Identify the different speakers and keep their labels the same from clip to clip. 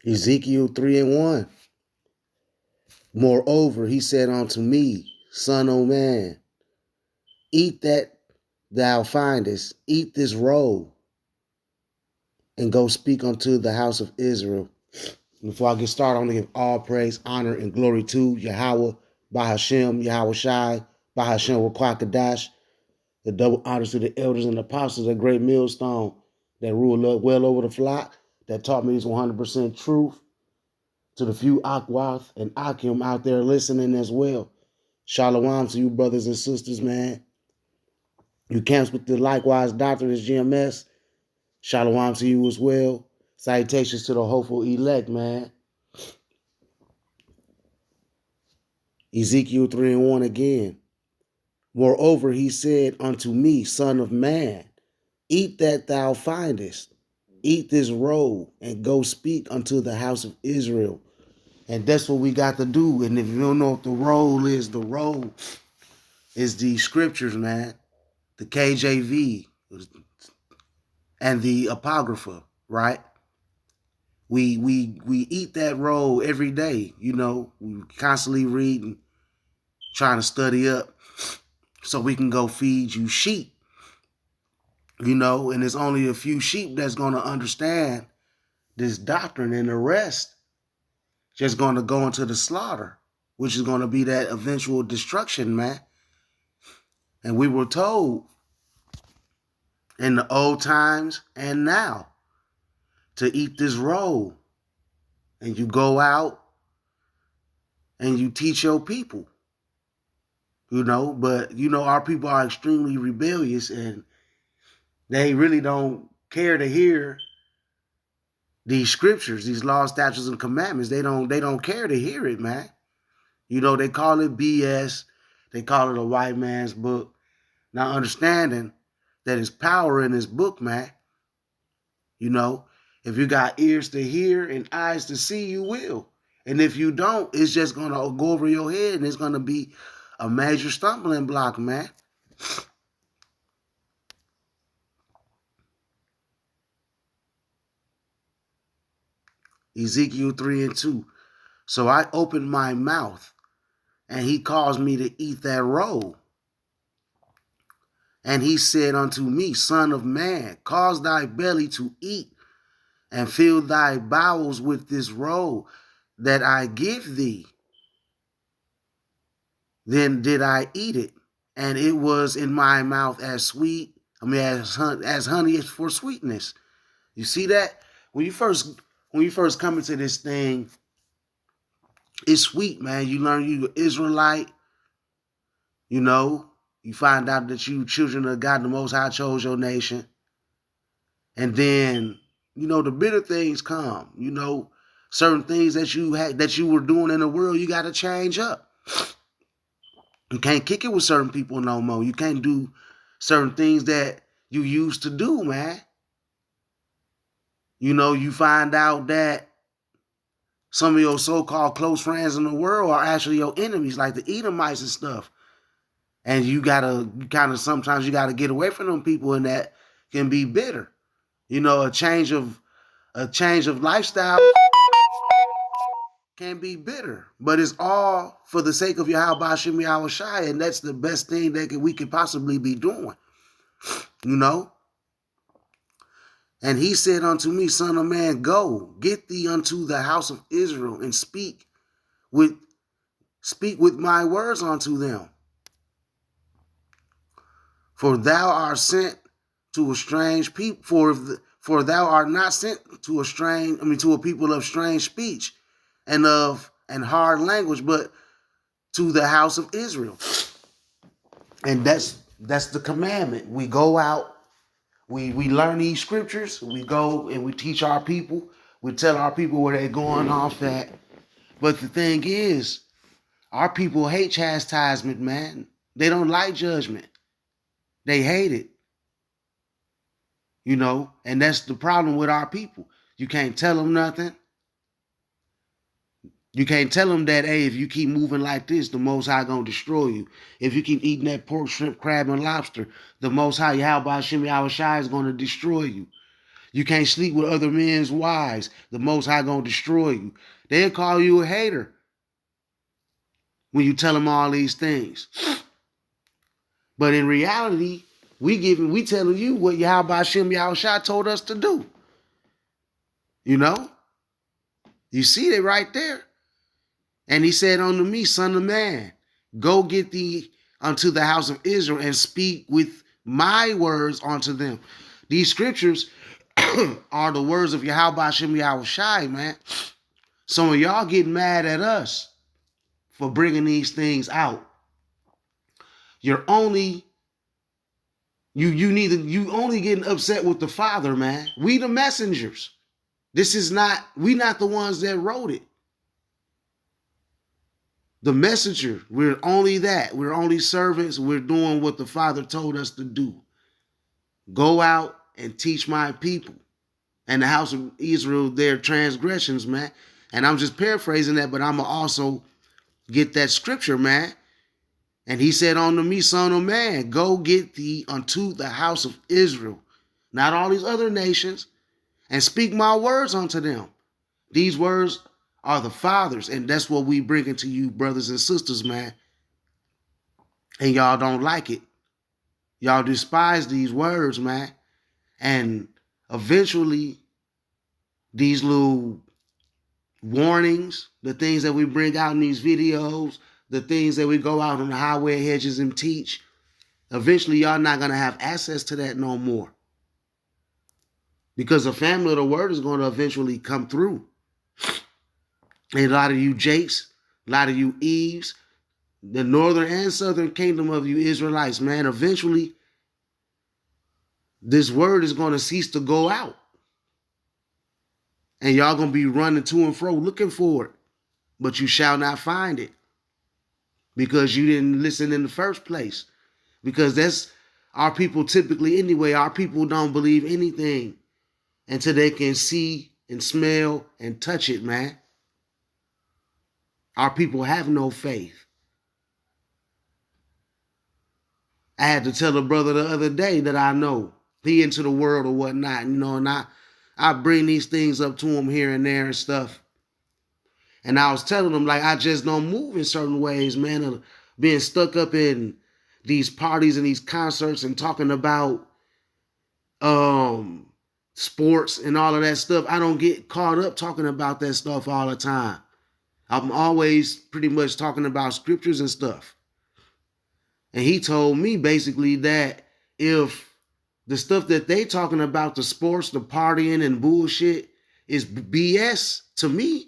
Speaker 1: Ezekiel 3:1. Moreover, he said unto me, Son of man, eat that thou findest, eat this roll, and go speak unto the house of Israel. Before I get started, I want to give all praise, honor, and glory to Yahweh, Bahashem, Yahweh Shai, Bahashem, Rakwakadash. The double honors to the elders and apostles, a great millstone that ruled up well over the flock, that taught me this 100% truth. To the few Akwath and Akim out there listening as well. Shalom to you, brothers and sisters, man. You camps with the likewise doctrine as GMS. Shalom to you as well. Salutations to the hopeful elect, man. Ezekiel 3:1 again. Moreover, he said unto me, Son of man, eat that thou findest, eat this roll, and go speak unto the house of Israel. And that's what we got to do. And if you don't know what the roll is the scriptures, man. The KJV and the Apocrypha, right? We eat that roll every day, you know. We constantly read and trying to study up so we can go feed you sheep, you know. And there's only a few sheep that's going to understand this doctrine, and the rest just going to go into the slaughter, which is going to be that eventual destruction, man. And we were told in the old times and now to eat this roll. And you go out and you teach your people, you know. But, you know, our people are extremely rebellious, and they really don't care to hear these scriptures, these laws, statutes, and commandments. They don't care to hear it, man. You know, they call it BS. They call it a white man's book. Not understanding that there's power in this book, man. You know, if you got ears to hear and eyes to see, you will. And if you don't, it's just going to go over your head, and it's going to be a major stumbling block, man. Ezekiel 3:2. So I opened my mouth, and he caused me to eat that roll. And he said unto me, Son of man, cause thy belly to eat, and fill thy bowels with this roll that I give thee. Then did I eat it, and it was in my mouth as honey for sweetness. You see that? When you first come into this thing, it's sweet, man. You learn you're Israelite, you know. You find out that you children of God, the Most High chose your nation. And then, you know, the bitter things come. You know, certain things that you were doing in the world, you got to change up. You can't kick it with certain people no more. You can't do certain things that you used to do, man. You know, you find out that some of your so-called close friends in the world are actually your enemies, like the Edomites and stuff. And you gotta sometimes you gotta get away from them people, and that can be bitter. You know, a change of lifestyle can be bitter, but it's all for the sake of Yahweh Shem Yahweh Shai, and that's the best thing that we could possibly be doing. You know? And he said unto me, Son of man, go, get thee unto the house of Israel, and speak with my words unto them. For thou art sent to a strange people, for thou art not sent to a people of strange speech and hard language, but to the house of Israel. And that's the commandment. We go out, we learn these scriptures, we go and we teach our people, we tell our people where they're going off at. But the thing is, our people hate chastisement, man. They don't like judgment. They hate it. You know, and that's the problem with our people. You can't tell them nothing. You can't tell them that, hey, if you keep moving like this, the Most High gonna destroy you. If you keep eating that pork, shrimp, crab, and lobster, the Most High, Yahweh Shem Yahweh Shai, is gonna destroy you. You can't sleep with other men's wives. The Most High gonna destroy you. They'll call you a hater when you tell them all these things. But in reality, we telling you what Yahweh Shem Yahushua told us to do. You know? You see it right there. And he said unto me, son of man, go get thee unto the house of Israel and speak with my words unto them. These scriptures are the words of Yahweh Shem Yahushua, man. Some of y'all getting mad at us for bringing these things out. You only getting upset with the Father, man. We the messengers. We not the ones that wrote it. The messenger, we're only that. We're only servants. We're doing what the Father told us to do. Go out and teach my people and the house of Israel their transgressions, man. And I'm just paraphrasing that, but I'm going to also get that scripture, man. And he said unto me, son of man, go get thee unto the house of Israel, not all these other nations, and speak my words unto them. These words are the Father's, and that's what we bringing to you, brothers and sisters, man. And y'all don't like it. Y'all despise these words, man. And eventually, these little warnings, the things that we bring out in these videos, the things that we go out on the highway hedges and teach, eventually y'all not going to have access to that no more. Because the family of the word is going to eventually come through. And a lot of you Jakes, a lot of you Eves, the northern and southern kingdom of you Israelites, man, eventually this word is going to cease to go out. And y'all going to be running to and fro looking for it. But you shall not find it. Because you didn't listen in the first place. Because that's our people typically anyway. Our people don't believe anything until they can see and smell and touch it, man. Our people have no faith. I had to tell a brother the other day that I know. He into the world or whatnot, you know, and I bring these things up to him here and there and stuff. And I was telling him, like, I just don't move in certain ways, man. Of being stuck up in these parties and these concerts and talking about sports and all of that stuff. I don't get caught up talking about that stuff all the time. I'm always pretty much talking about scriptures and stuff. And he told me basically that if the stuff that they talking about, the sports, the partying and bullshit is BS to me,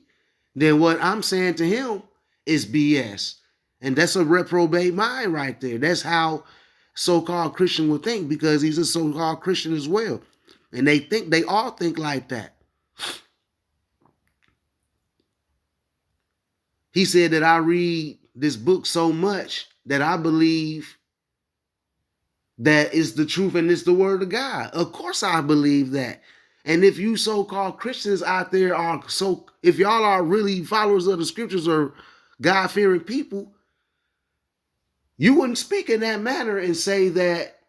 Speaker 1: then what I'm saying to him is BS. And that's a reprobate mind right there. That's how so-called Christian would think, because he's a so-called Christian as well. And they all think like that. He said that I read this book so much that I believe that it's the truth and it's the word of God. Of course I believe that. And if you so-called Christians out there if y'all are really followers of the scriptures or God-fearing people, you wouldn't speak in that manner and say that,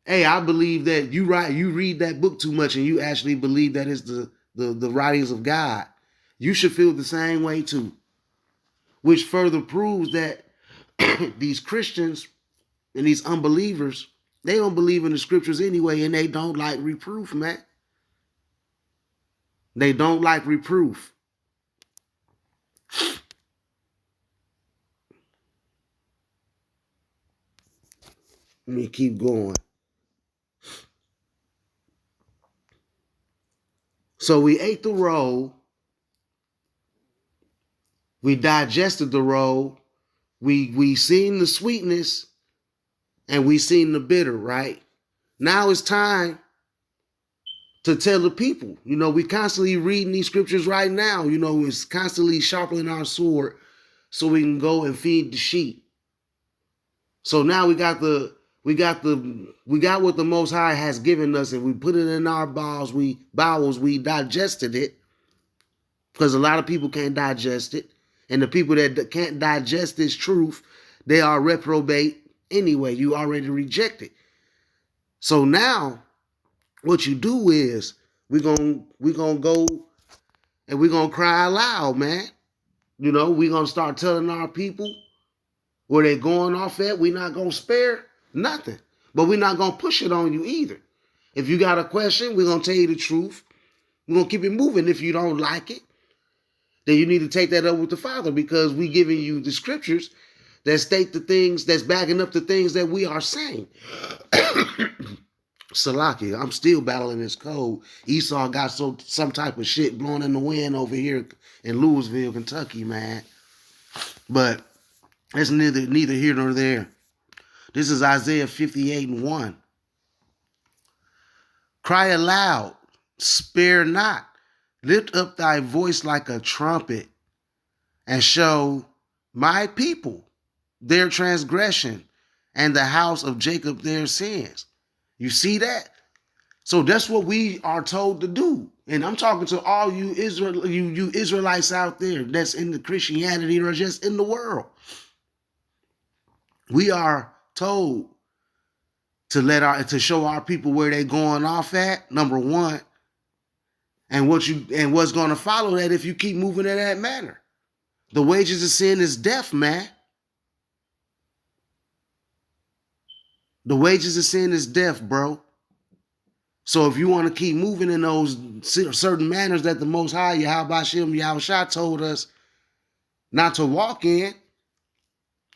Speaker 1: hey, I believe that you read that book too much and you actually believe that it's the writings of God. You should feel the same way too. Which further proves that these Christians and these unbelievers, they don't believe in the scriptures anyway, and they don't like reproof, man. They don't like reproof. Let me keep going. So we ate the roll. We digested the roll. We seen the sweetness and we seen the bitter, right? Now it's time to tell the people. You know, we constantly reading these scriptures right now. You know, it's constantly sharpening our sword so we can go and feed the sheep. So now we got what the Most High has given us, and we put it in our bowels. We digested it, because a lot of people can't digest it. And the people that can't digest this truth, they are reprobate anyway. You already reject it. So now what you do is, we gonna go and we gonna cry loud, man. You know, we gonna start telling our people where they going off at. We not gonna spare nothing, but we not gonna push it on you either. If you got a question, we're gonna tell you the truth. We're gonna keep it moving. If you don't like it, then you need to take that up with the Father, because we giving you the scriptures that state the things that's backing up the things that we are saying. Salaki, I'm still battling this cold. Esau got some type of shit blowing in the wind over here in Louisville, Kentucky, man. But it's neither here nor there. This is Isaiah 58:1. Cry aloud, spare not. Lift up thy voice like a trumpet, and show my people their transgression, and the house of Jacob their sins. You see that? So that's what we are told to do. And I'm talking to all you Israelites out there that's in the Christianity or just in the world. We are told to show our people where they going off at, number one, and what's going to follow that if you keep moving in that manner. The wages of sin is death, man. The wages of sin is death, bro. So if you want to keep moving in those certain manners that the Most High, Yahweh Shem Yahushua, told us not to walk in,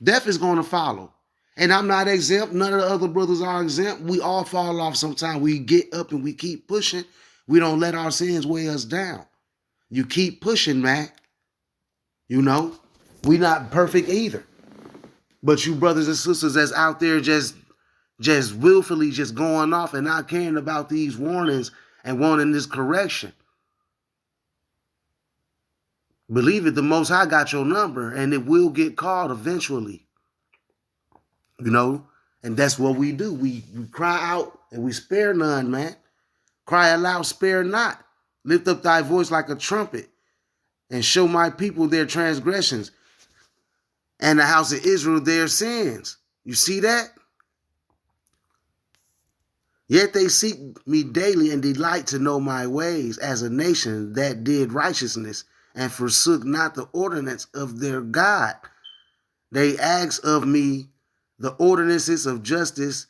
Speaker 1: death is going to follow. And I'm not exempt. None of the other brothers are exempt. We all fall off sometimes. We get up and we keep pushing. We don't let our sins weigh us down. You keep pushing, man. You know, we not perfect either. But you brothers and sisters that's out there just willfully just going off and not caring about these warnings and wanting this correction. Believe it, the Most High got your number, and it will get called eventually. You know, and that's what we do. We cry out and we spare none, man. Cry aloud, spare not. Lift up thy voice like a trumpet, and show my people their transgressions, and the house of Israel their sins. You see that? Yet they seek me daily and delight to know my ways, as a nation that did righteousness and forsook not the ordinance of their God. They ask of me the ordinances of justice.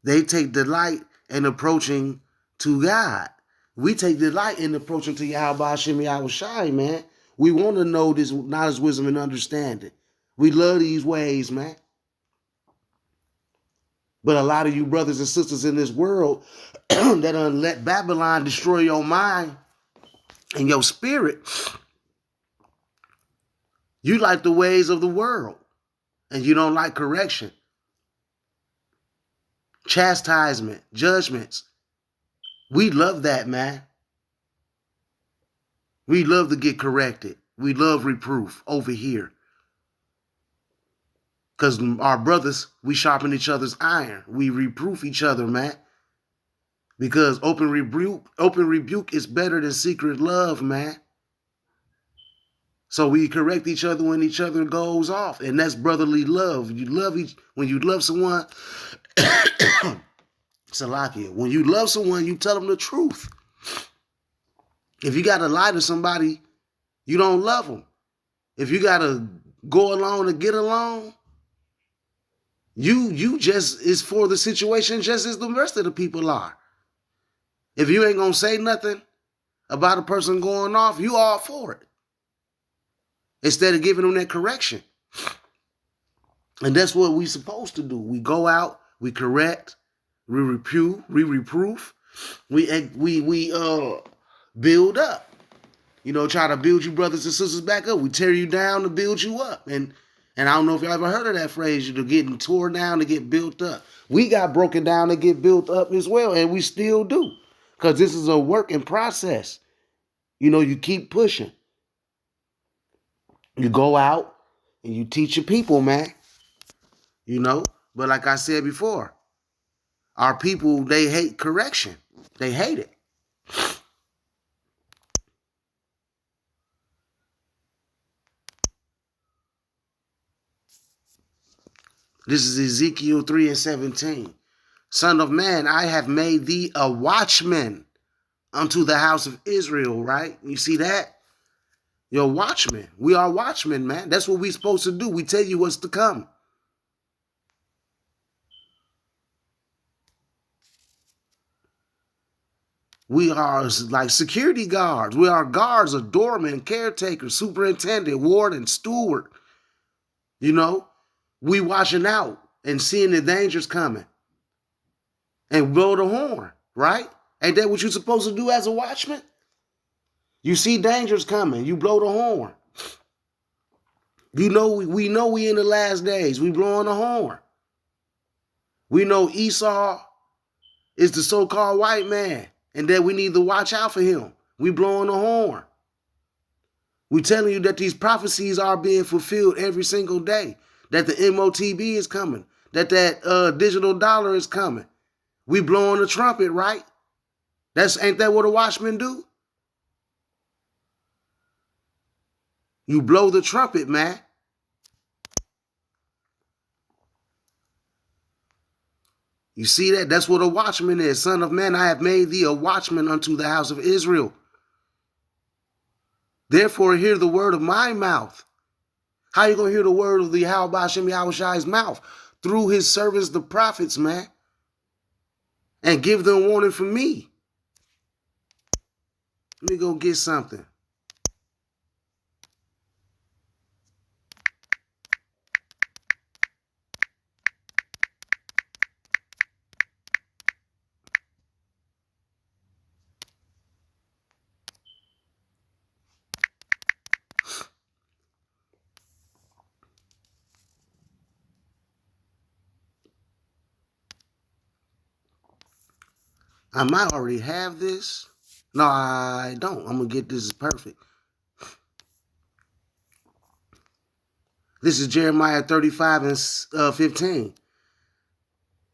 Speaker 1: They take delight in approaching to God. We take delight in approaching to Yahweh Shem Yahushai, man. We want to know this knowledge, wisdom, and understanding. We love these ways, man. But a lot of you brothers and sisters in this world that let Babylon destroy your mind and your spirit, you like the ways of the world, and you don't like correction, chastisement, judgments. We love that, man. We love to get corrected. We love reproof over here. Because our brothers, we sharpen each other's iron. We reproof each other, man. Because open rebuke is better than secret love, man. So we correct each other when each other goes off. And that's brotherly love. When you love someone, Salakia, when you love someone, you tell them the truth. If you got to lie to somebody, you don't love them. If you got to go along to get along, you just is for the situation just as the rest of the people are. If you ain't going to say nothing about a person going off, you all for it. Instead of giving them that correction. And that's what we supposed to do. We go out, we correct, we reproof, we build up. You know, try to build you brothers and sisters back up. We tear you down to build you up. And I don't know if y'all ever heard of that phrase, you're getting torn down to get built up. We got broken down to get built up as well, and we still do. Because this is a work in process. You know, you keep pushing. You go out and you teach your people, man. You know, but like I said before, our people, they hate correction. They hate it. This is Ezekiel 3:17. Son of man, I have made thee a watchman unto the house of Israel, right? You see that? You're watchmen. We are watchmen, man. That's what we're supposed to do. We tell you what's to come. We are like security guards. We are guards, a doorman, caretaker, superintendent, warden, steward. You know, we watching out and seeing the dangers coming and blow the horn, right? Ain't that what you're supposed to do as a watchman? You see dangers coming, you blow the horn. You know, we know we in the last days. We blowing the horn. We know Esau is the so-called white man and that we need to watch out for him. We blowing the horn. We telling you that these prophecies are being fulfilled every single day. That the MOTB is coming. That digital dollar is coming. We blowing the trumpet, right? Ain't that what a watchman do? You blow the trumpet, man. You see that? That's what a watchman is. Son of man, I have made thee a watchman unto the house of Israel. Therefore, hear the word of my mouth. How you going to hear the word of the Yahweh Shem Yahushai's mouth? Through his servants, the prophets, man. And give them warning from me. Let me go get something. I might already have this. No, I don't. I'm going to get this perfect. This is Jeremiah 35 and 15.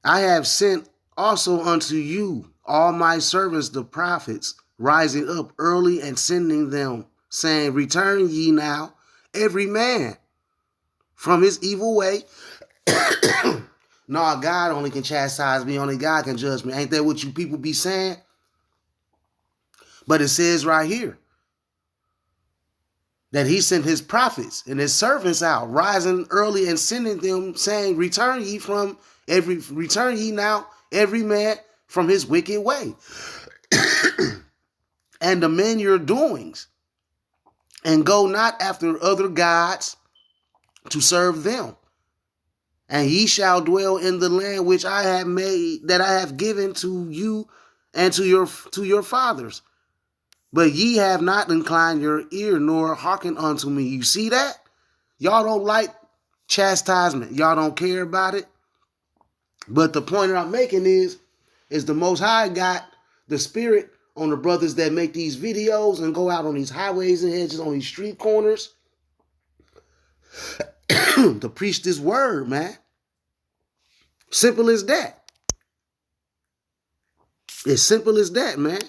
Speaker 1: I have sent also unto you all my servants, the prophets, rising up early and sending them, saying, return ye now, every man, from his evil way. No, God only can chastise me. Only God can judge me. Ain't that what you people be saying? But it says right here that he sent his prophets and his servants out, rising early and sending them, saying, return ye now, every man from his wicked way. And amend your doings, and go not after other gods to serve them. And ye shall dwell in the land which I have made, that I have given to you and to your fathers. But ye have not inclined your ear, nor hearkened unto me. You see that? Y'all don't like chastisement. Y'all don't care about it. But the point that I'm making is the Most High got the spirit on the brothers that make these videos and go out on these highways and hedges, on these street corners, to preach this word, man. Simple as that. It's simple as that, man.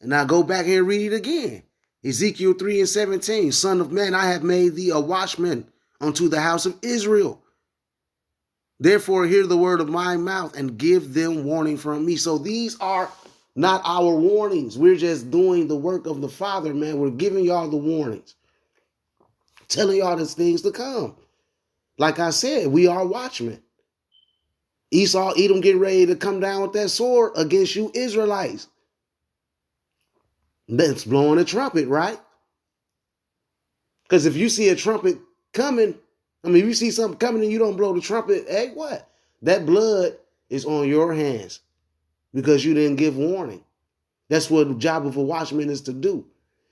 Speaker 1: And I go back here and read it again. Ezekiel 3 and 17. Son of man, I have made thee a watchman unto the house of Israel. Therefore, hear the word of my mouth and give them warning from me. So these are not our warnings. We're just doing the work of the Father, man. We're giving y'all the warnings. Telling y'all there's things to come. Like I said, we are watchmen. Esau, Edom getting ready to come down with that sword against you Israelites. That's blowing a trumpet, right? Because if you see a trumpet coming, if you see something coming and you don't blow the trumpet, hey, what? That blood is on your hands because you didn't give warning. That's what the job of a watchman is to do.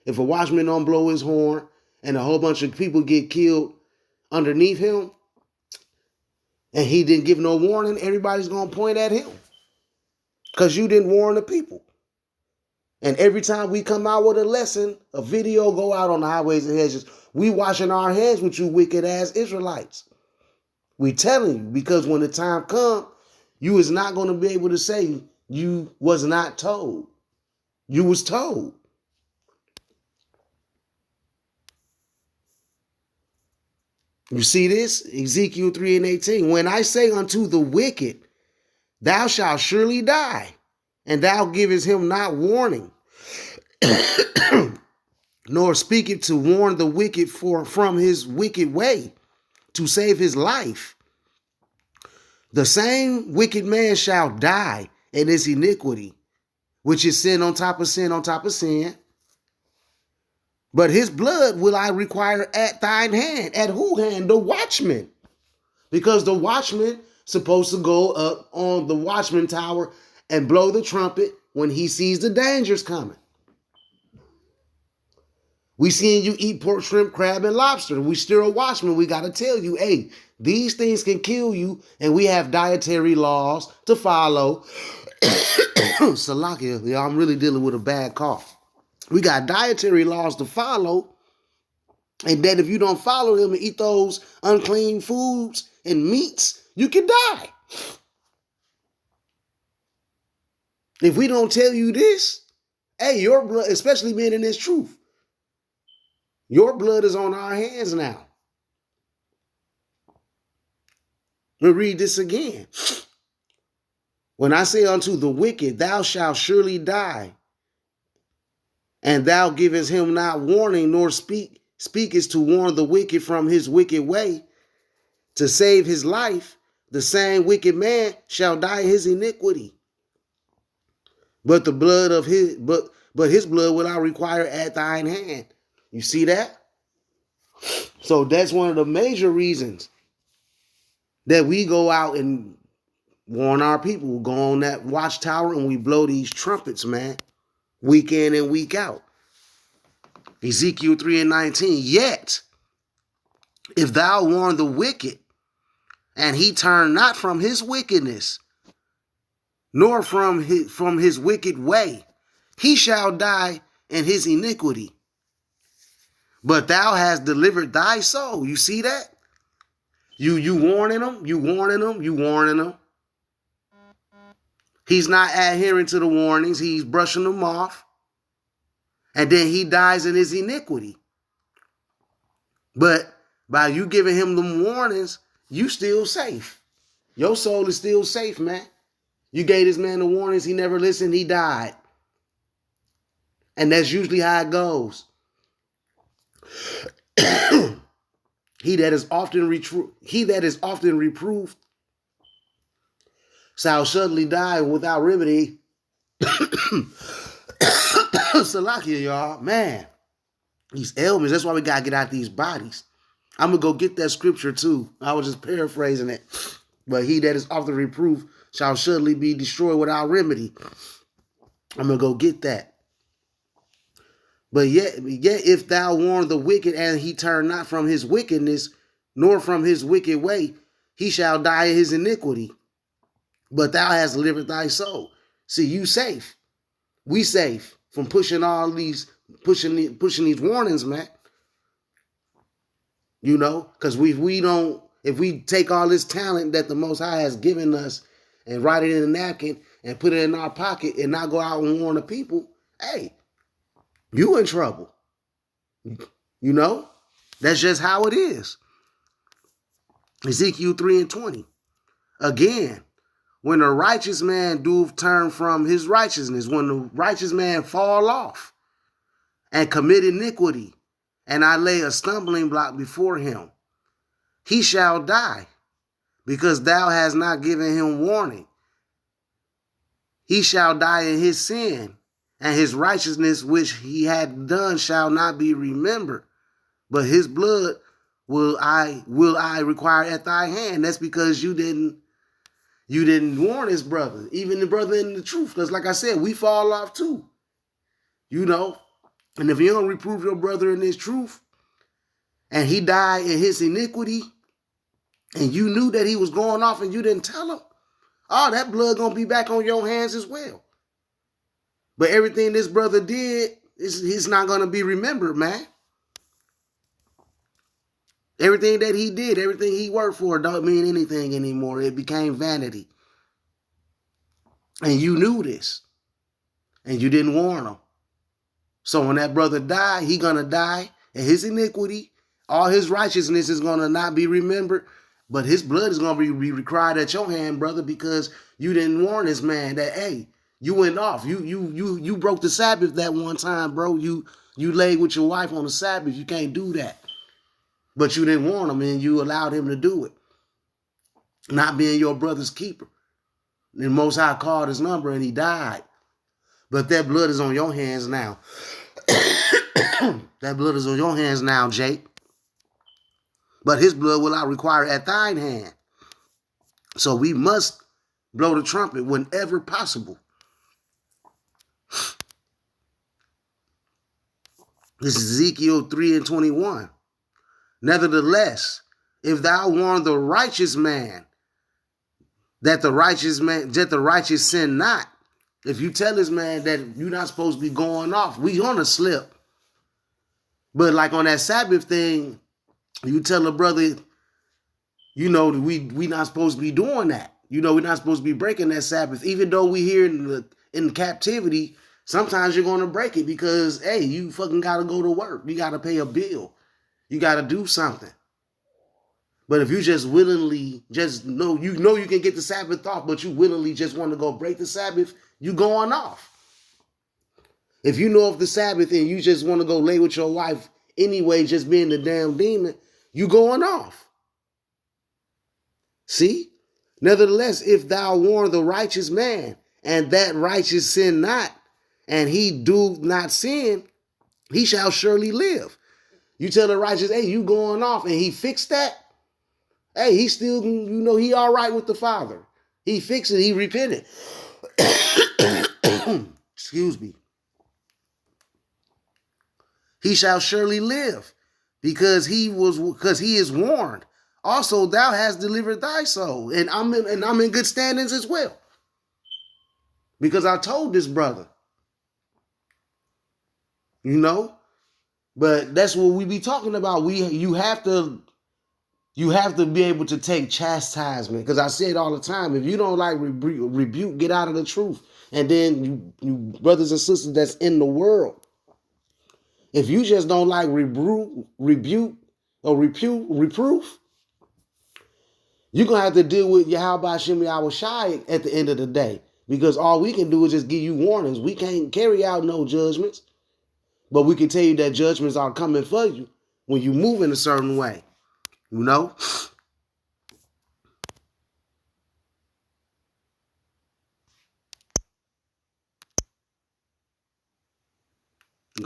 Speaker 1: If a watchman don't blow his horn and a whole bunch of people get killed underneath him and he didn't give no warning, everybody's going to point at him because you didn't warn the people. And every time we come out with a lesson, a video go out on the highways and hedges, we washing our hands with you wicked ass Israelites. We telling you, because when the time come, you is not going to be able to say you was not told. You was told. You see this? Ezekiel 3 and 18. When I say unto the wicked, thou shalt surely die, and thou givest him not warning, nor speaketh to warn the wicked from his wicked way, to save his life. The same wicked man shall die in his iniquity, which is sin on top of sin on top of sin. But his blood will I require at thine hand. At who hand? The watchman. Because the watchman supposed to go up on the watchman tower and blow the trumpet when he sees the dangers coming. We seen you eat pork, shrimp, crab, and lobster. We still a watchman. We got to tell you, hey, these things can kill you, and we have dietary laws to follow. Salakia, y'all, I'm really dealing with a bad cough. We got dietary laws to follow, and that if you don't follow them and eat those unclean foods and meats, you can die. If we don't tell you this, hey, your blood, especially being in this truth, your blood is on our hands now. We'll read this again. When I say unto the wicked, thou shalt surely die, and thou givest him not warning, nor speakest to warn the wicked from his wicked way, to save his life, the same wicked man shall die his iniquity. But the blood of his blood will I require at thine hand. You see that? So that's one of the major reasons that we go out and warn our people. We go on that watchtower and we blow these trumpets, man, week in and week out. Ezekiel 3:19. Yet, if thou warn the wicked, and he turn not from his wickedness, nor from his wicked way, he shall die in his iniquity. But thou hast delivered thy soul. You see that? You warning him, you warning him, you warning him. He's not adhering to the warnings. He's brushing them off. And then he dies in his iniquity. But by you giving him them warnings, you still safe. Your soul is still safe, man. You gave this man the warnings. He never listened. He died. And that's usually how it goes. He that is often reproved shall suddenly die without remedy. Salakia, y'all. Man, these ailments, that's why we got to get out these bodies. I'm going to go get that scripture too. I was just paraphrasing it. But he that is often reproved shall suddenly be destroyed without remedy. I'm going to go get that. But yet if thou warn the wicked, and he turn not from his wickedness, nor from his wicked way, he shall die in his iniquity. But thou hast delivered thy soul. See, you safe. We safe from pushing these warnings, man. You know, because if we take all this talent that the Most High has given us and write it in a napkin and put it in our pocket and not go out and warn the people, hey, you in trouble. You know, that's just how it is. Ezekiel 3:20. Again, when a righteous man doeth turn from his righteousness, when the righteous man fall off and commit iniquity, and I lay a stumbling block before him, he shall die, because thou hast not given him warning. He shall die in his sin, and his righteousness which he had done shall not be remembered, but his blood will I require at thy hand. That's because you didn't warn his brother, even the brother in the truth. Because like I said, we fall off too. You know, and if you don't reprove your brother in his truth, and he died in his iniquity, and you knew that he was going off and you didn't tell him, oh, that blood gonna be back on your hands as well. But everything this brother did, he's not gonna be remembered, man. Everything that he did, everything he worked for don't mean anything anymore. It became vanity. And you knew this. And you didn't warn him. So when that brother died, he gonna die in his iniquity. All his righteousness is gonna not be remembered. But his blood is gonna be required at your hand, brother, because you didn't warn this man that, hey, You went off. You broke the Sabbath that one time, bro. You laid with your wife on the Sabbath. You can't do that. But you didn't warn him, and you allowed him to do it. Not being your brother's keeper. And Most High called his number, and he died. But that blood is on your hands now. That blood is on your hands now, Jake. But his blood will I require at thine hand. So we must blow the trumpet whenever possible. This is Ezekiel 3:21. Nevertheless, if thou warn the righteous man that the righteous sin not, if you tell this man that you're not supposed to be going off, we gonna slip. But like on that Sabbath thing, you tell a brother, we not supposed to be doing that. We're not supposed to be breaking that Sabbath. Even though we here in captivity, sometimes you're going to break it because, hey, you fucking got to go to work. You got to pay a bill. You got to do something. But if you just willingly you can get the Sabbath off, but you willingly just want to go break the Sabbath, you going off. If you know of the Sabbath and you just want to go lay with your wife anyway, just being the damn demon, you going off. See? Nevertheless, if thou warn the righteous man, and that righteous sin not, and he do not sin, he shall surely live. You tell the righteous, hey, you going off, and he fixed that, hey, he still, he all right with the Father. He fixed it, he repented. Excuse me. He shall surely live, because he is warned. Also, thou hast delivered thy soul, and I'm in good standings as well, because I told this brother, But that's what we be talking about. You have to be able to take chastisement, because I say it all the time. If you don't like rebuke, get out of the truth. And then you brothers and sisters that's in the world, if you just don't like rebuke or reproof, you're going to have to deal with Yahweh Shem Yahweh Shai at the end of the day. Because all we can do is just give you warnings. We can't carry out no judgments. But we can tell you that judgments are coming for you when you move in a certain way.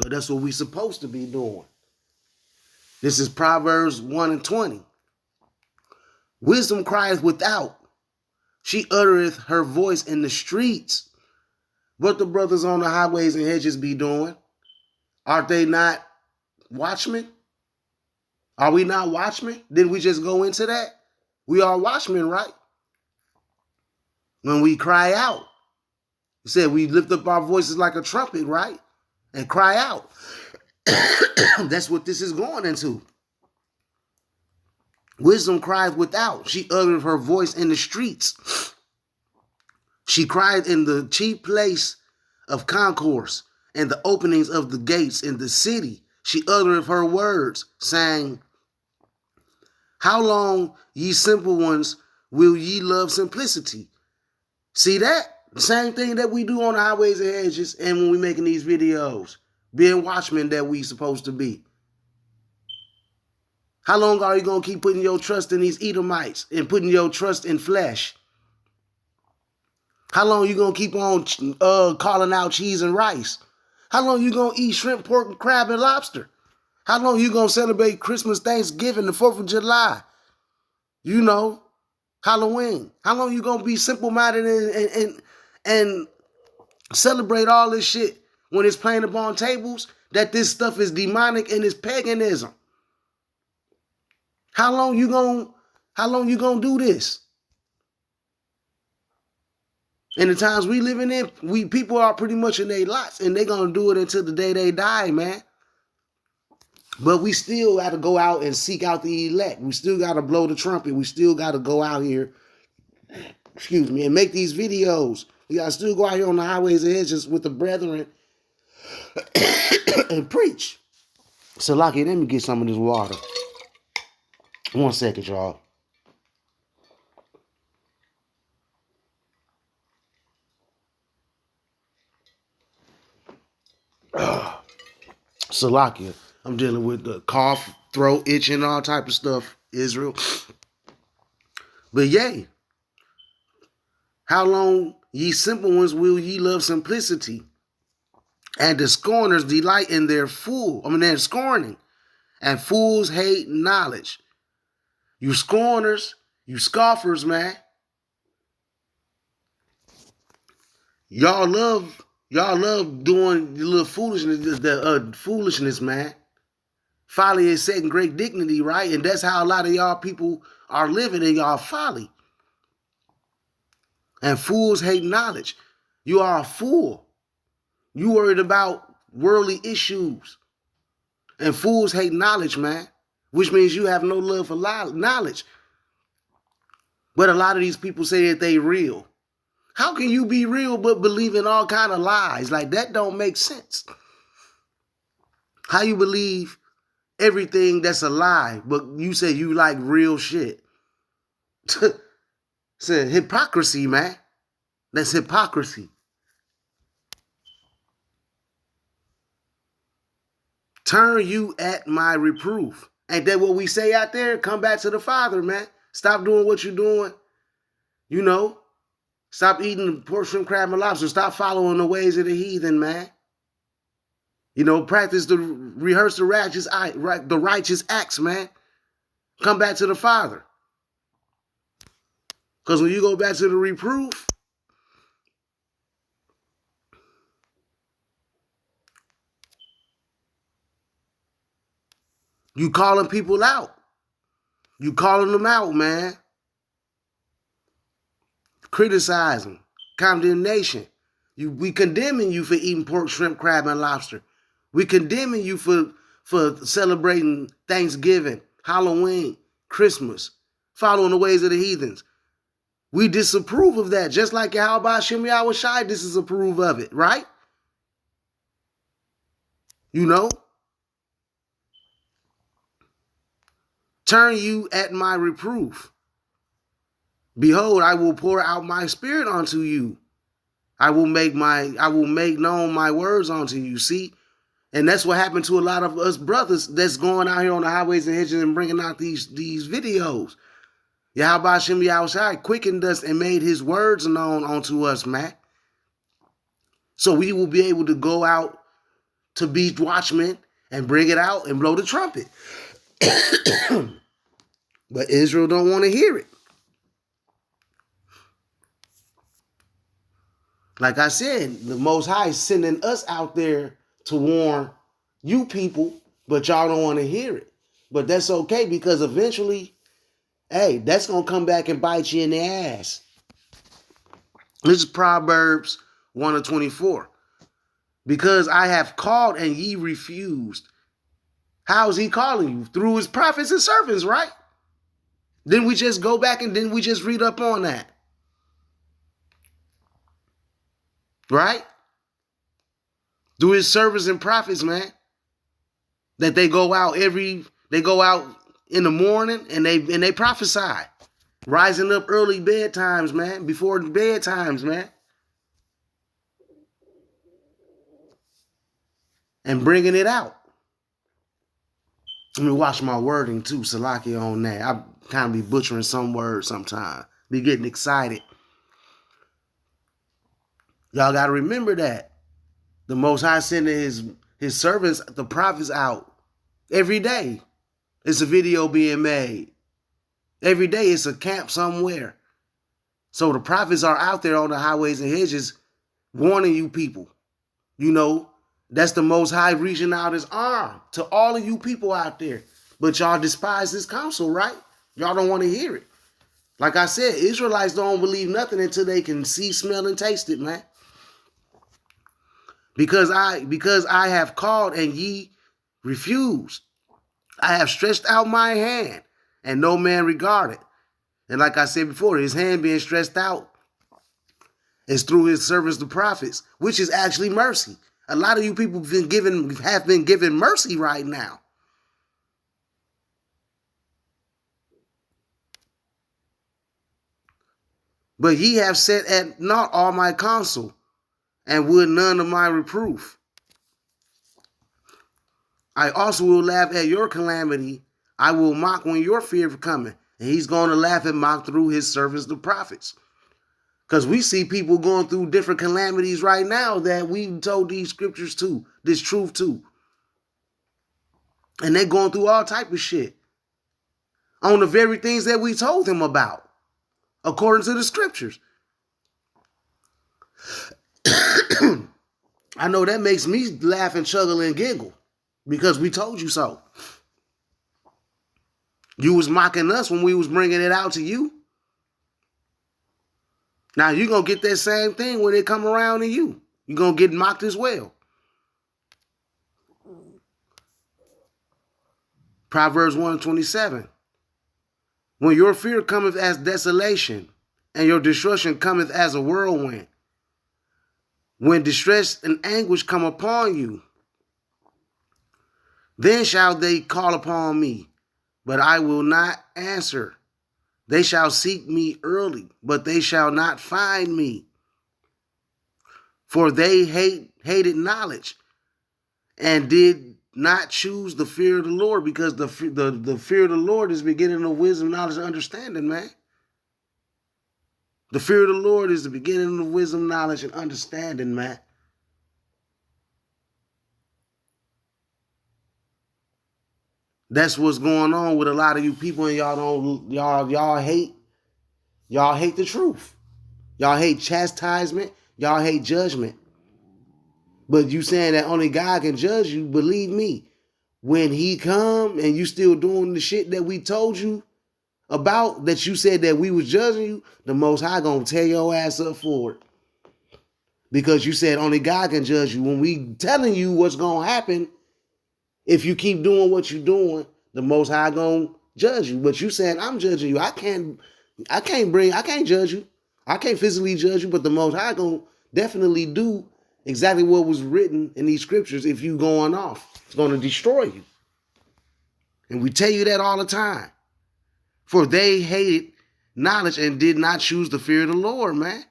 Speaker 1: That's what we're supposed to be doing. This is Proverbs 1:20. Wisdom crieth without. She uttereth her voice in the streets. What the brothers on the highways and hedges be doing? Are they not watchmen? Are we not watchmen? Didn't we just go into that? We are watchmen, right? When we cry out. He said we lift up our voices like a trumpet, right? And cry out. That's what this is going into. Wisdom cried without. She uttered her voice in the streets. She cried in the chief place of concourse and the openings of the gates in the city. She uttered her words, saying, how long, ye simple ones, will ye love simplicity? See that? The same thing that we do on the highways and hedges and when we're making these videos. Being watchmen that we supposed to be. How long are you going to keep putting your trust in these Edomites and putting your trust in flesh? How long are you going to keep on calling out cheese and rice? How long are you going to eat shrimp, pork, and crab, and lobster? How long are you going to celebrate Christmas, Thanksgiving, the 4th of July? Halloween. How long are you going to be simple-minded and celebrate all this shit when it's playing upon tables that this stuff is demonic and it's paganism? How long you gonna do this? In the times we living in, people are pretty much in their lots, and they're gonna do it until the day they die, man. But we still got to go out and seek out the elect. We still got to blow the trumpet. We still got to go out here, and make these videos. We got to still go out here on the highways and hedges with the brethren and preach. So, Lucky, let me get some of this water. 1 second, y'all. Salakia. I'm dealing with the cough, throat itching, all type of stuff, Israel. But yay, how long, ye simple ones, will ye love simplicity? And the scorners delight in their their scorning. And fools hate knowledge. You scorners, you scoffers, man. Y'all love doing the little foolishness, the foolishness, man. Folly is setting great dignity, right? And that's how a lot of y'all people are living in y'all folly. And fools hate knowledge. You are a fool. You worried about worldly issues. And fools hate knowledge, man. Which means you have no love for knowledge. But a lot of these people say that they real. How can you be real but believe in all kind of lies? Like, that don't make sense. How you believe everything that's a lie, but you say you like real shit? It's a hypocrisy, man. That's hypocrisy. Turn you at my reproof. Ain't that what we say out there? Come back to the Father, man. Stop doing what you're doing. You know, stop eating pork, shrimp, crab, and lobster. Stop following the ways of the heathen, man. You know, rehearse the righteous acts, man. Come back to the Father. Because when you go back to the reproof, you calling people out. You calling them out, man. Criticizing, condemnation. We condemning you for eating pork, shrimp, crab, and lobster. We condemning you for celebrating Thanksgiving, Halloween, Christmas, following the ways of the heathens. We disapprove of that, just like Yahweh Shem Yahweh Shai disapprove of it, right? You know? Turn you at my reproof. Behold, I will pour out my spirit unto you. I will make known my words unto you. See? And that's what happened to a lot of us brothers that's going out here on the highways and hedges and bringing out these videos. Yahweh Shem Yahweh Shai quickened us and made his words known unto us, man. So we will be able to go out to be watchmen and bring it out and blow the trumpet. But Israel don't want to hear it. Like I said, the Most High is sending us out there to warn you people, but y'all don't want to hear it. But that's okay, because eventually, hey, that's going to come back and bite you in the ass. This is Proverbs 1:24. Because I have called and ye refused. How is he calling you? Through his prophets and servants, right? Then we just go back and then we just read up on that. Right? Through his servants and prophets, man. That they go out in the morning and they prophesy. Rising up early bedtimes, man. Before bedtimes, man. And bringing it out. Let me watch my wording too, Salaki, on that. I kind of be butchering some words sometimes. Be getting excited. Y'all got to remember that. The Most High sending his servants, the prophets, out every day. It's a video being made. Every day it's a camp somewhere. So the prophets are out there on the highways and hedges warning you people. You know, that's the Most High reaching out his arm to all of you people out there. But y'all despise his counsel, right? Y'all don't want to hear it. Like I said, Israelites don't believe nothing until they can see, smell, and taste it, man. Because I have called and ye refused. I have stretched out my hand and no man regarded. And like I said before, his hand being stretched out is through his servants, the prophets, which is actually mercy. A lot of you people have been given mercy right now. But ye have set at naught all my counsel, and would none of my reproof. I also will laugh at your calamity. I will mock when your fear is coming. And he's going to laugh and mock through his servants, the prophets. Because we see people going through different calamities right now that we told these scriptures to, this truth to. And they're going through all type of shit on the very things that we told them about, according to the scriptures. I know that makes me laugh and chuckle and giggle because we told you so. You was mocking us when we was bringing it out to you. Now you're going to get that same thing when they come around to you. You're going to get mocked as well. Proverbs 1:27. When your fear cometh as desolation, and your destruction cometh as a whirlwind, when distress and anguish come upon you, then shall they call upon me, but I will not answer. They shall seek me early, but they shall not find me. For they hated knowledge and did not choose the fear of the Lord, because the fear of the Lord is the beginning of wisdom, knowledge, and understanding, man. The fear of the Lord is the beginning of wisdom, knowledge, and understanding, man. That's what's going on with a lot of you people, and y'all hate the truth. Y'all hate chastisement. Y'all hate judgment. But you saying that only God can judge you, believe me, when he come and you still doing the shit that we told you about, that you said that we was judging you, the Most High gonna tear your ass up for it. Because you said only God can judge you. When we telling you what's gonna happen, if you keep doing what you're doing, the Most High gonna judge you. But you saying I'm judging you. I can't judge you. I can't physically judge you, but the Most High gonna definitely do exactly what was written in these scriptures. If you going off, it's gonna destroy you. And we tell you that all the time. For they hated knowledge and did not choose the fear of the Lord, man.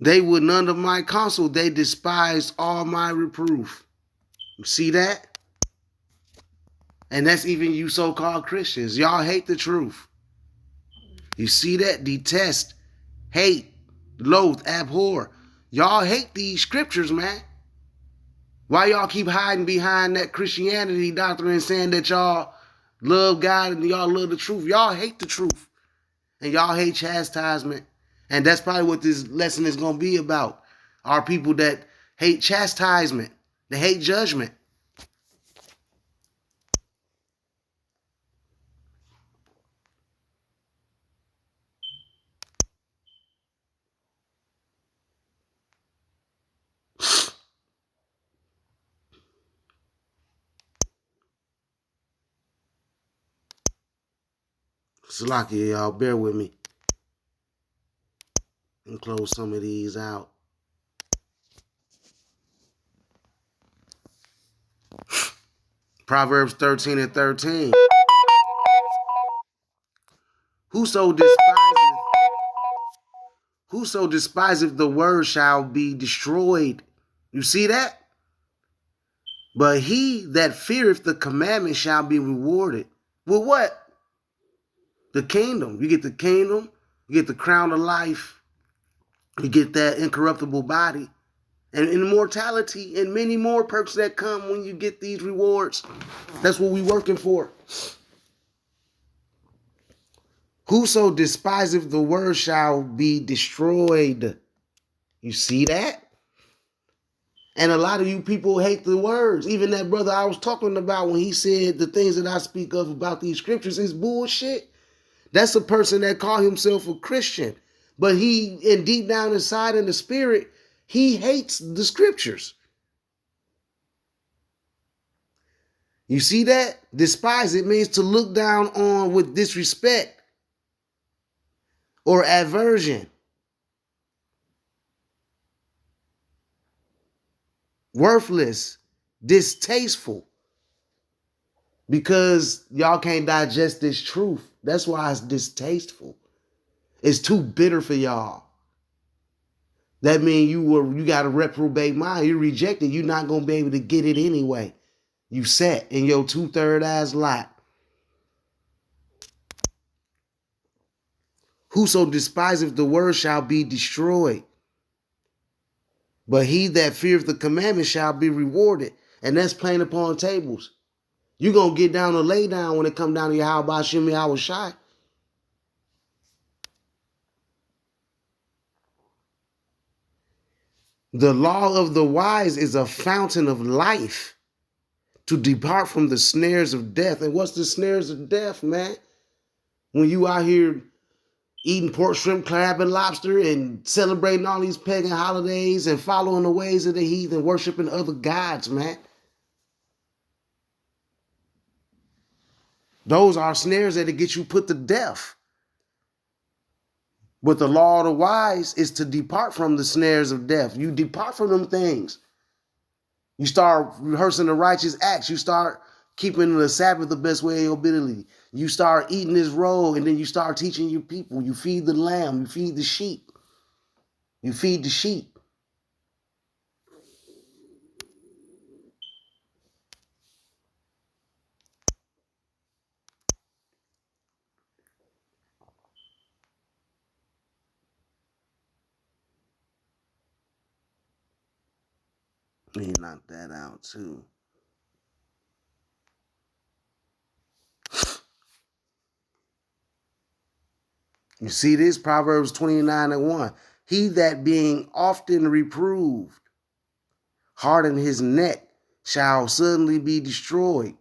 Speaker 1: They would none of my counsel. They despised all my reproof. You see that? And that's even you so-called Christians. Y'all hate the truth. You see that? Detest, hate, loathe, abhor. Y'all hate these scriptures, man. Why y'all keep hiding behind that Christianity doctrine and saying that y'all love God and y'all love the truth? Y'all hate the truth. And y'all hate chastisement. And that's probably what this lesson is going to be about. Our people that hate chastisement. They hate judgment. Salakia, y'all, bear with me. And close some of these out. Proverbs 13:13. Whoso despiseth the word shall be destroyed. You see that? But he that feareth the commandment shall be rewarded. With what? The kingdom. You get the kingdom. You get the crown of life. You get that incorruptible body. And immortality and many more perks that come when you get these rewards. That's what we're working for. Whoso despiseth the word shall be destroyed. You see that? And a lot of you people hate the words. Even that brother I was talking about when he said the things that I speak of about these scriptures is bullshit. That's a person that called himself a Christian. But he, and deep down inside in the spirit, he hates the scriptures. You see that? Despise it means to look down on with disrespect or aversion. Worthless, distasteful. Because y'all can't digest this truth. That's why it's distasteful. It's too bitter for y'all. That means you got a reprobate mind. You rejected. You're not gonna be able to get it anyway. You set in your 2/3 ass lot. Whoso despiseth the word shall be destroyed. But he that feareth the commandment shall be rewarded. And that's plain upon tables. You're going to get down and lay down when it come down to your how about Shimmy, I was shy. The law of the wise is a fountain of life to depart from the snares of death. And what's the snares of death, man? When you out here eating pork, shrimp, crab, and lobster and celebrating all these pagan holidays and following the ways of the heathen, worshiping other gods, man. Those are snares that'll get you put to death. But the law of the wise is to depart from the snares of death. You depart from them things. You start rehearsing the righteous acts. You start keeping the Sabbath the best way of your ability. You start eating this roll, and then you start teaching your people. You feed the lamb. You feed the sheep. You feed the sheep. Let me knock that out too. You see this? Proverbs 29:1. He that being often reproved harden his neck shall suddenly be destroyed,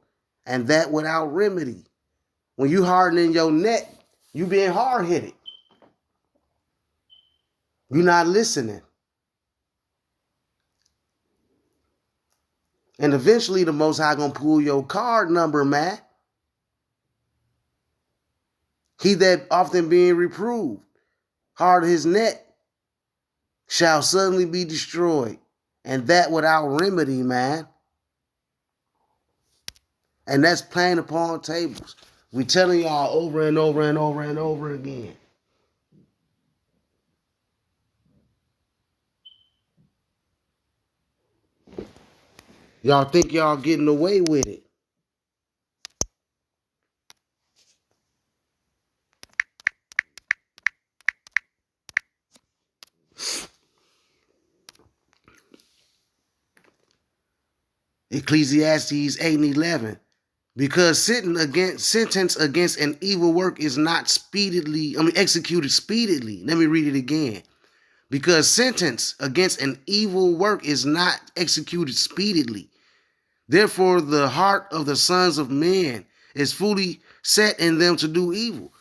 Speaker 1: and that without remedy. When you hardening your neck, you being hard-headed. You're not listening. And eventually the Most High gonna pull your card number, man. He that often being reproved, hard his neck, shall suddenly be destroyed, and that without remedy, man. And that's plain upon tables. We telling y'all over and over and over and over again. Y'all think y'all getting away with it. Ecclesiastes 8:11. Because sentence against an evil work is not executed speedily. Let me read it again. Because sentence against an evil work is not executed speedily. Therefore, the heart of the sons of men is fully set in them to do evil.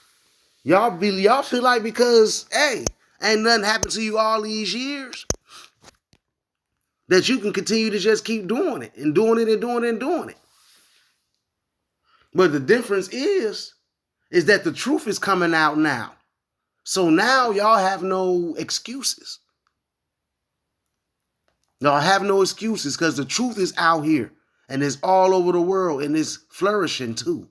Speaker 1: Y'all feel like because, hey, ain't nothing happened to you all these years, that you can continue to just keep doing it and doing it and doing it and doing it. But the difference is that the truth is coming out now. So now y'all have no excuses. Y'all have no excuses because the truth is out here and it's all over the world and it's flourishing too.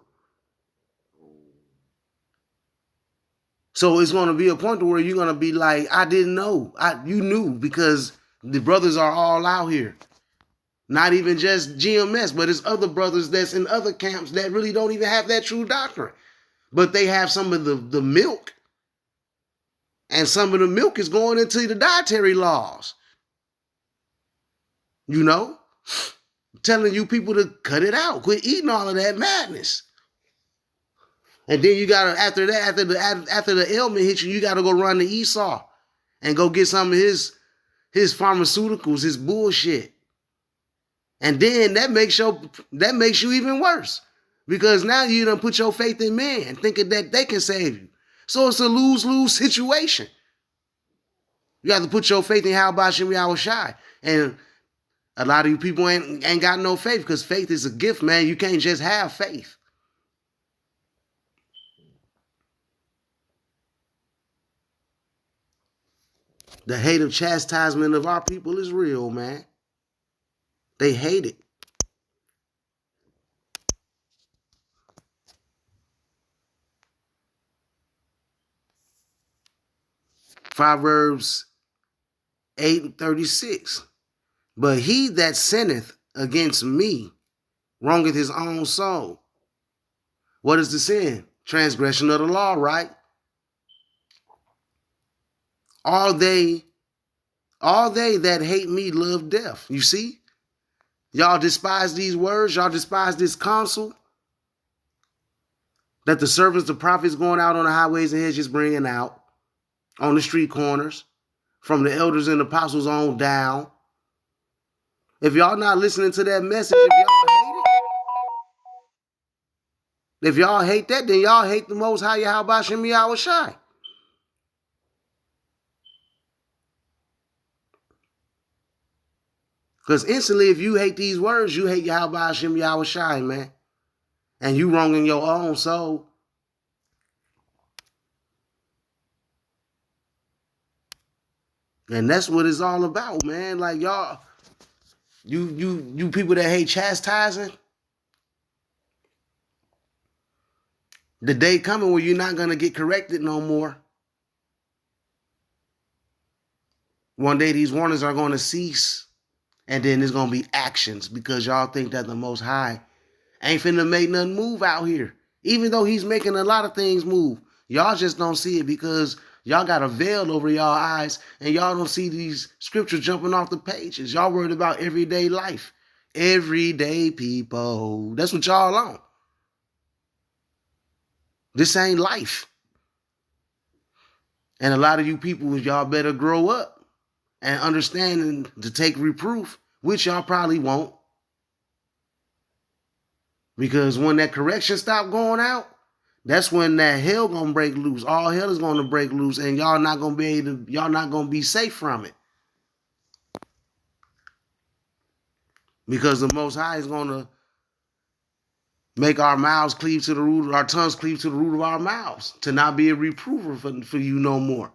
Speaker 1: So it's going to be a point where you're going to be like, I didn't know. You knew because the brothers are all out here. Not even just GMS, but it's other brothers that's in other camps that really don't even have that true doctrine. But they have some of the milk. And some of the milk is going into the dietary laws. You know? Telling you people to cut it out. Quit eating all of that madness. And then you gotta, after that, after the ailment hits you, you gotta go run to Esau and go get some of his pharmaceuticals, his bullshit. And then that makes you even worse. Because now you done put your faith in man, thinking that they can save you. So it's a lose-lose situation. You have to put your faith in how about Shimmy Shai. And a lot of you people ain't got no faith because faith is a gift, man. You can't just have faith. The hate of chastisement of our people is real, man. They hate it. Proverbs 8:36. But he that sinneth against me wrongeth his own soul. What is the sin? Transgression of the law, right? All they that hate me love death. You see? Y'all despise these words. Y'all despise this counsel that the servants, the prophets going out on the highways and hedges bringing out on the street corners from the elders and apostles on down. If y'all not listening to that message, if y'all hate that, then y'all hate the Most High Yahweh Shem Yahweh Shai. Because instantly, if you hate these words, you hate Yahweh Hashem Yahweh Shai, man. And you wronging your own soul. And that's what it's all about, man. Like y'all, you people that hate chastising, the day coming where you're not gonna get corrected no more. One day these warnings are gonna cease. And then there's gonna be actions because y'all think that the Most High ain't finna make nothing move out here. Even though he's making a lot of things move. Y'all just don't see it because y'all got a veil over y'all eyes and y'all don't see these scriptures jumping off the pages. Y'all worried about everyday life. Everyday people. That's what y'all on. This ain't life. And a lot of you people, y'all better grow up and understand to take reproof, which y'all probably won't. Because when that correction stop going out, that's when that hell gonna break loose. All hell is gonna break loose, and y'all not gonna be safe from it. Because the Most High is gonna make our mouths cleave to the root, our tongues cleave to the root of our mouths, to not be a reprover for you no more.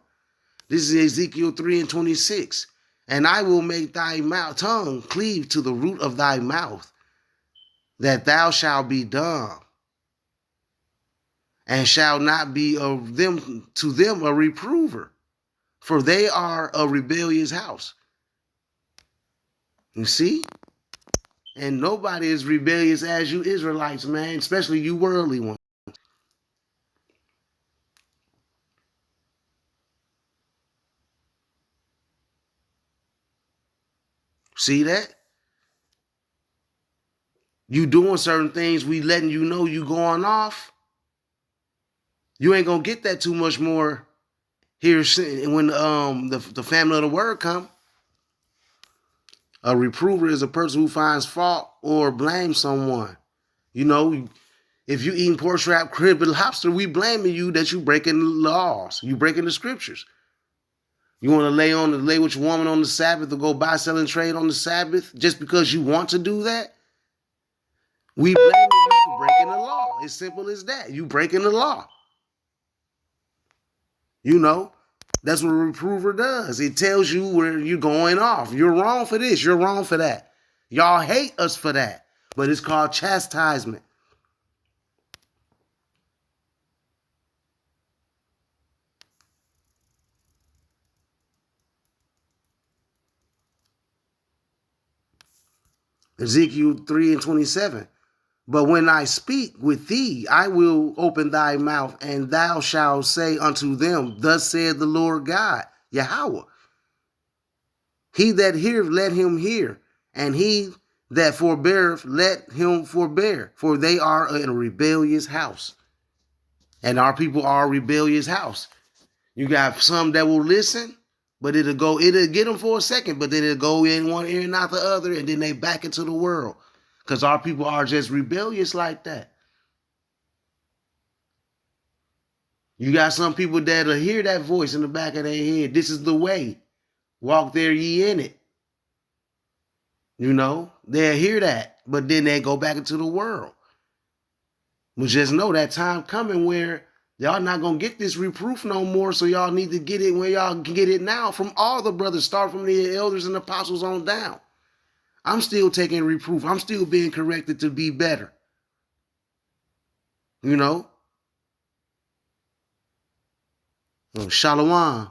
Speaker 1: This is Ezekiel 3:26. And I will make thy tongue cleave to the root of thy mouth, that thou shalt be dumb, and shall not be of them to them a reprover, for they are a rebellious house. You see? And nobody is rebellious as you Israelites, man, especially you worldly ones. See that? You doing certain things, we letting you know you going off. You ain't gonna get that too much more here when the family of the word come. A reprover is a person who finds fault or blames someone. You know, if you eating pork trap, crib, and lobster, we blaming you that you breaking the laws. You breaking the scriptures. You want to lay with your woman on the Sabbath or go buy, sell, and trade on the Sabbath just because you want to do that? We blame you for breaking the law. It's simple as that. You breaking the law. You know, that's what a reprover does. It tells you where you're going off. You're wrong for this. You're wrong for that. Y'all hate us for that. But it's called chastisement. Ezekiel 3:27. But when I speak with thee, I will open thy mouth, and thou shalt say unto them, thus saith the Lord God, Yahweh. He that heareth, let him hear, and he that forbeareth, let him forbear, for they are a rebellious house. And our people are a rebellious house. You got some that will listen, but it'll get them for a second, but then it'll go in one ear and not the other, and then they back into the world. Because our people are just rebellious like that. You got some people that'll hear that voice in the back of their head. This is the way. Walk there ye in it. You know, they'll hear that, but then they go back into the world. But just know that time coming where y'all not going to get this reproof no more, so y'all need to get it when y'all can get it now from all the brothers, start from the elders and apostles on down. I'm still taking reproof. I'm still being corrected to be better. You know? Shalom.